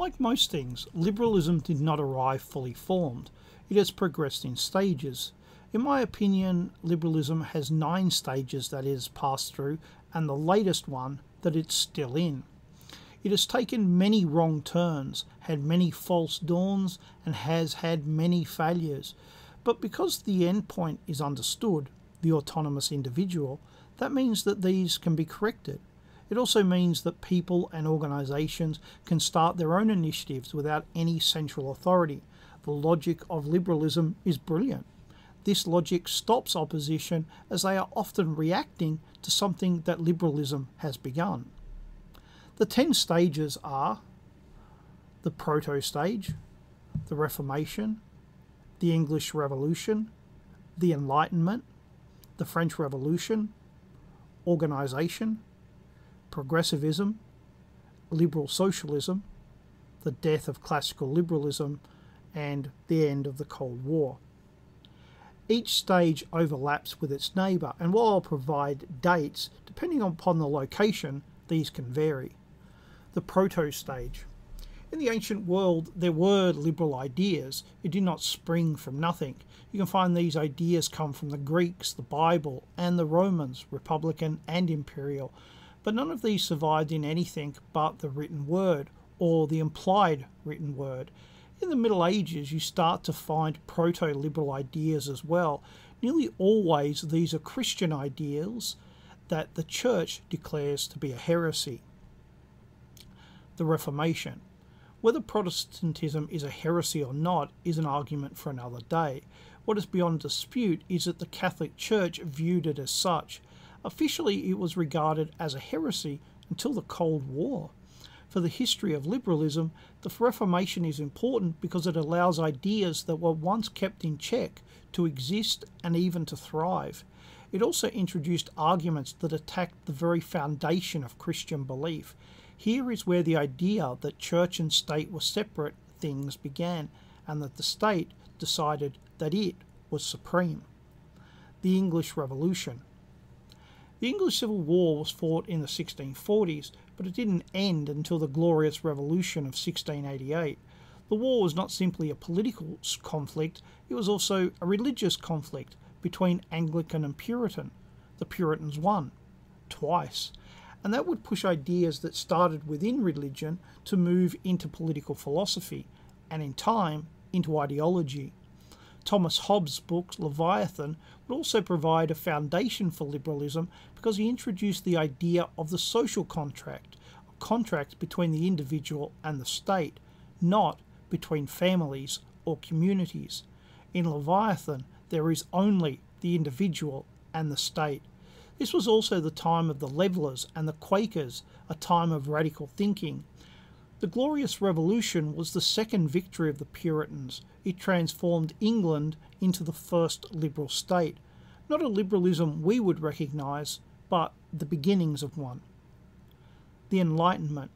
Like most things, liberalism did not arrive fully formed. It has progressed in stages. In my opinion, liberalism has 9 stages that it has passed through, and the latest one that it's still in. It has taken many wrong turns, had many false dawns, and has had many failures. But because the end point is understood, the autonomous individual, that means that these can be corrected. It also means that people and organisations can start their own initiatives without any central authority. The logic of liberalism is brilliant. This logic stops opposition as they are often reacting to something that liberalism has begun. The 10 stages are the proto-stage, the Reformation, the English Revolution, the Enlightenment, the French Revolution, organisation, Progressivism, liberal socialism, the death of classical liberalism, and the end of the Cold War. Each stage overlaps with its neighbour, and while I'll provide dates, depending upon the location, these can vary. The proto-stage. In the ancient world, there were liberal ideas. It did not spring from nothing. You can find these ideas come from the Greeks, the Bible, and the Romans, republican and imperial. But none of these survived in anything but the written word, or the implied written word. In the Middle Ages, you start to find proto-liberal ideas as well. Nearly always these are Christian ideals that the Church declares to be a heresy. The Reformation. Whether Protestantism is a heresy or not is an argument for another day. What is beyond dispute is that the Catholic Church viewed it as such. Officially, it was regarded as a heresy until the Cold War. For the history of liberalism, the Reformation is important because it allows ideas that were once kept in check to exist and even to thrive. It also introduced arguments that attacked the very foundation of Christian belief. Here is where the idea that church and state were separate things began, and that the state decided that it was supreme. The English Revolution. The English Civil War was fought in the 1640s, but it didn't end until the Glorious Revolution of 1688. The war was not simply a political conflict, it was also a religious conflict between Anglican and Puritan. The Puritans won, twice, and that would push ideas that started within religion to move into political philosophy, and in time, into ideology. Thomas Hobbes' book Leviathan would also provide a foundation for liberalism because he introduced the idea of the social contract, a contract between the individual and the state, not between families or communities. In Leviathan, there is only the individual and the state. This was also the time of the Levellers and the Quakers, a time of radical thinking. The Glorious Revolution was the second victory of the Puritans. It transformed England into the first liberal state. Not a liberalism we would recognise, but the beginnings of one. The Enlightenment.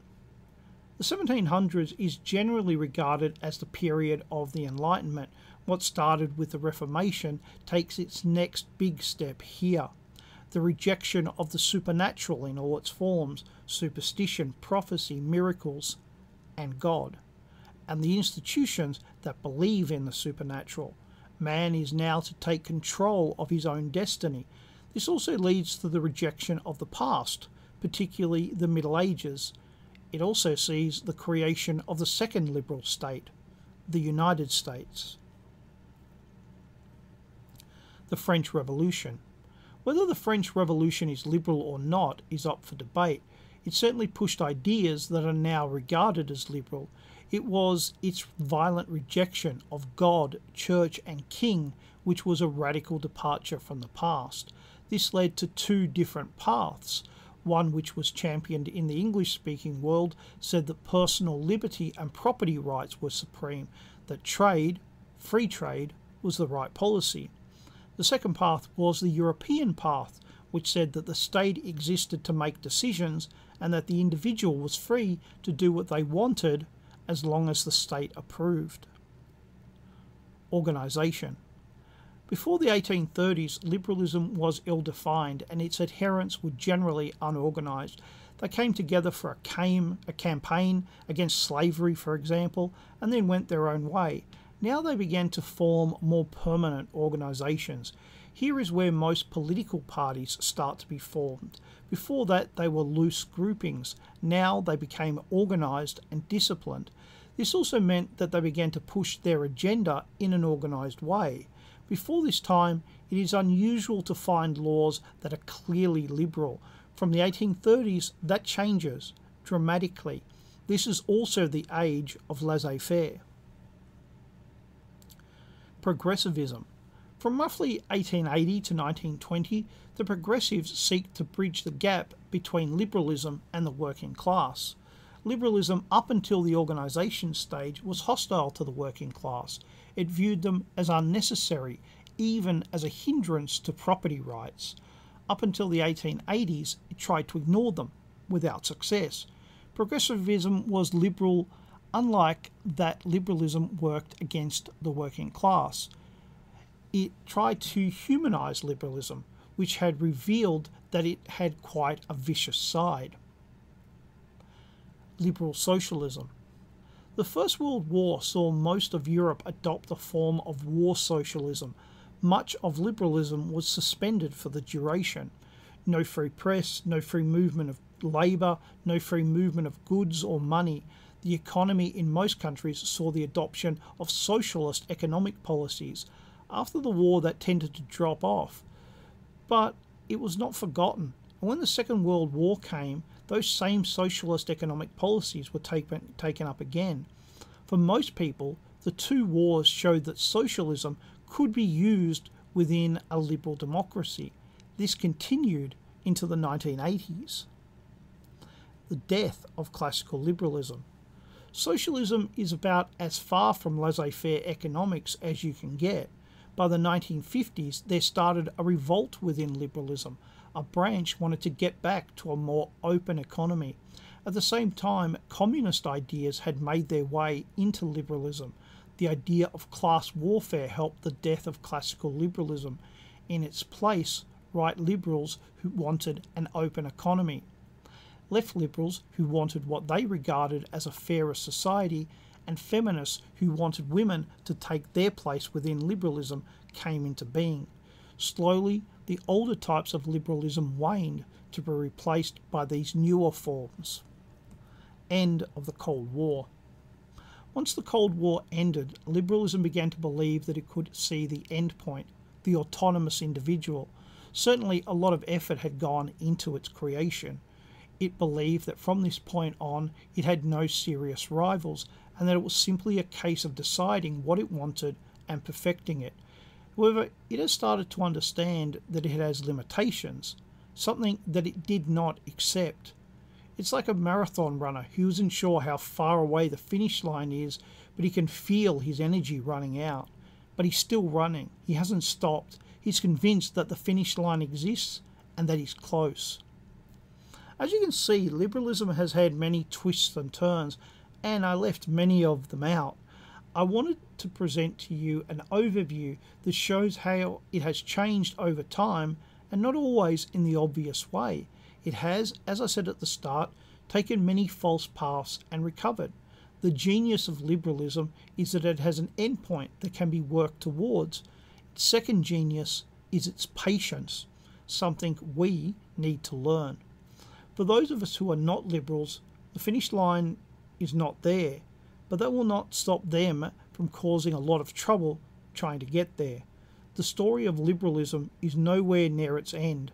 The 1700s is generally regarded as the period of the Enlightenment. What started with the Reformation takes its next big step here. The rejection of the supernatural in all its forms, superstition, prophecy, miracles, and God, and the institutions that believe in the supernatural. Man is now to take control of his own destiny. This also leads to the rejection of the past, particularly the Middle Ages. It also sees the creation of the second liberal state, the United States. The French Revolution. Whether the French Revolution is liberal or not is up for debate. It certainly pushed ideas that are now regarded as liberal. It was its violent rejection of God, Church, and King which was a radical departure from the past. This led to 2 different paths. One, which was championed in the English-speaking world, said that personal liberty and property rights were supreme, that trade, free trade, was the right policy. The second path was the European path, which said that the state existed to make decisions and that the individual was free to do what they wanted as long as the state approved. Organisation. Before the 1830s, liberalism was ill-defined and its adherents were generally unorganised. They came together for a campaign against slavery, for example, and then went their own way. Now they began to form more permanent organisations. Here is where most political parties start to be formed. Before that, they were loose groupings. Now they became organised and disciplined. This also meant that they began to push their agenda in an organised way. Before this time, it is unusual to find laws that are clearly liberal. From the 1830s, that changes dramatically. This is also the age of laissez-faire. Progressivism. From roughly 1880 to 1920, the progressives seek to bridge the gap between liberalism and the working class. Liberalism, up until the organisation stage, was hostile to the working class. It viewed them as unnecessary, even as a hindrance to property rights. Up until the 1880s, it tried to ignore them, without success. Progressivism was liberal, unlike that liberalism worked against the working class. It tried to humanise liberalism, which had revealed that it had quite a vicious side. Liberal socialism. The First World War saw most of Europe adopt a form of war socialism. Much of liberalism was suspended for the duration. No free press, no free movement of labour, no free movement of goods or money. The economy in most countries saw the adoption of socialist economic policies. After the war, that tended to drop off. But it was not forgotten. And when the Second World War came, those same socialist economic policies were taken up again. For most people, the two wars showed that socialism could be used within a liberal democracy. This continued into the 1980s. The death of classical liberalism. Socialism is about as far from laissez-faire economics as you can get. By the 1950s, there started a revolt within liberalism. A branch wanted to get back to a more open economy. At the same time, communist ideas had made their way into liberalism. The idea of class warfare helped the death of classical liberalism. In its place, right liberals who wanted an open economy. Left liberals who wanted what they regarded as a fairer society, and feminists who wanted women to take their place within liberalism came into being. Slowly, the older types of liberalism waned to be replaced by these newer forms. End of the Cold War. Once the Cold War ended, liberalism began to believe that it could see the end point, the autonomous individual. Certainly a lot of effort had gone into its creation. It believed that from this point on it had no serious rivals, and that it was simply a case of deciding what it wanted and perfecting it. However, it has started to understand that it has limitations, something that it did not accept. It's like a marathon runner who isn't sure how far away the finish line is, but he can feel his energy running out. But he's still running. He hasn't stopped. He's convinced that the finish line exists and that he's close. As you can see, liberalism has had many twists and turns, and I left many of them out. I wanted to present to you an overview that shows how it has changed over time, and not always in the obvious way. It has, as I said at the start, taken many false paths and recovered. The genius of liberalism is that it has an endpoint that can be worked towards. Its second genius is its patience, something we need to learn. For those of us who are not liberals, the finish line is not there, but that will not stop them from causing a lot of trouble trying to get there. The story of liberalism is nowhere near its end,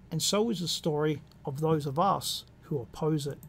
and so is the story of those of us who oppose it.